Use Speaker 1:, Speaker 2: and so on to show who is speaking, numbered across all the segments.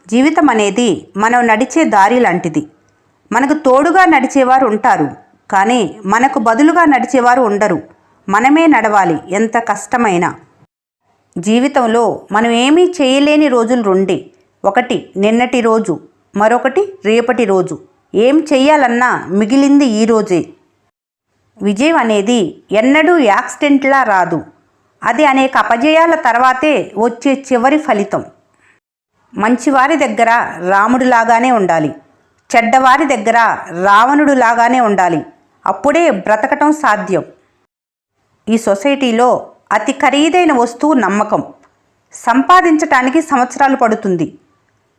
Speaker 1: జీవితం అనేది మనం నడిచే దారి లాంటిది. మనకు తోడుగా నడిచేవారు ఉంటారు, కానీ మనకు బదులుగా నడిచేవారు ఉండరు. మనమే నడవాలి ఎంత కష్టమైనా. జీవితంలో మనం ఏమీ చేయలేని రోజులు రెండే. ఒకటి నిన్నటి రోజు, మరొకటి రేపటి రోజు. ఏం చెయ్యాలన్నా మిగిలింది ఈరోజే. విజయం అనేది ఎన్నడూ యాక్సిడెంట్లా రాదు. అది అనేక అపజయాల తర్వాతే వచ్చే చివరి ఫలితం. మంచివారి దగ్గర రాముడిలాగానే ఉండాలి, చెడ్డవారి దగ్గర రావణుడిలాగానే ఉండాలి. అప్పుడే బ్రతకటం సాధ్యం. ఈ సొసైటీలో అతి ఖరీదైన వస్తువు నమ్మకం. సంపాదించటానికి సంవత్సరాలు పడుతుంది,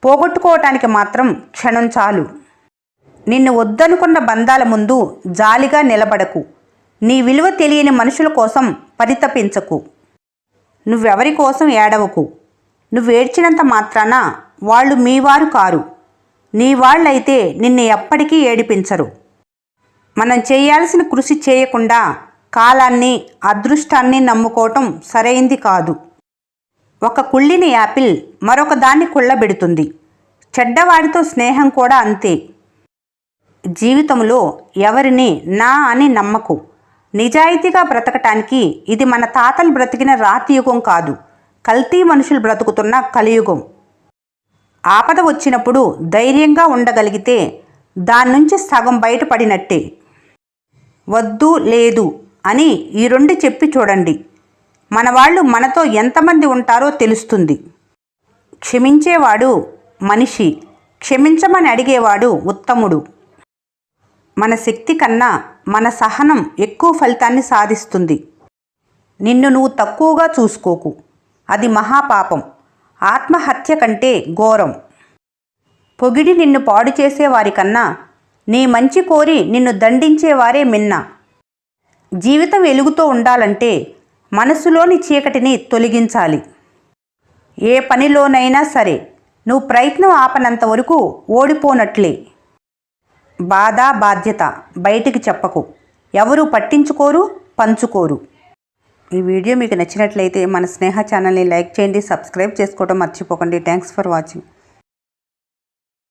Speaker 1: పోగొట్టుకోవటానికి మాత్రం క్షణం చాలు. నిన్ను వద్దనుకున్న బంధాల ముందు జాలిగా నిలబడకు. నీ విలువ తెలియని మనుషుల కోసం పరితపించకు. నువ్వెవరి కోసం ఏడవకు. నువ్వేడ్చినంత మాత్రాన వాళ్ళు మీవారు కారు. నీ వాళ్ళైతే నిన్ను ఎప్పటికీ ఏడిపించరు. మనం చేయాల్సిన కృషి చేయకుండా కాలాన్ని, అదృష్టాన్ని నమ్ముకోవటం సరైంది కాదు. ఒక కుళ్ళిన యాపిల్ మరొక దాన్ని కుళ్ళబెడుతుంది. చెడ్డవాడితో స్నేహం కూడా అంతే. జీవితంలో ఎవరిని నా అని నమ్మకు. నిజాయితీగా బ్రతకటానికి ఇది మన తాతలు బ్రతికిన రాతియుగం కాదు, కల్తీ మనుషులు బ్రతుకుతున్న కలియుగం. ఆపద వచ్చినప్పుడు ధైర్యంగా ఉండగలిగితే దాని నుంచి సగం బయటపడినట్టే. వద్దు లేదు అని ఈ రెండు చెప్పి చూడండి. మన వాళ్ళు మనతో ఎంతమంది ఉంటారో తెలుస్తుంది. క్షమించేవాడు మనిషి, క్షమించమని అడిగేవాడు ఉత్తముడు. మన శక్తి కన్నా మన సహనం ఎక్కువ ఫలితాన్ని సాధిస్తుంది. నిన్ను నువ్వు తక్కువగా చూసుకోకు, అది మహాపాపం. ఆత్మహత్య కంటే ఘోరం. పొగిడి నిన్ను పాడు చేసేవారికన్నా నీ మంచి కోరి నిన్ను దండించేవారే మిన్న. జీవితం వెలుగుతో ఉండాలంటే మనసులోని చీకటిని తొలగించాలి. ఏ పనిలోనైనా సరే నువ్వు ప్రయత్నం ఆపనంత వరకు ఓడిపోనట్లే. బాధ, బాధ్యత బయటికి చెప్పకు. ఎవరు పట్టించుకోరు, పంచుకోరు. ఈ వీడియో మీకు నచ్చినట్లయితే మన స్నేహ ఛానల్ని లైక్ చేయండి, సబ్స్క్రైబ్ చేసుకోవడం మర్చిపోకండి. Thanks for watching.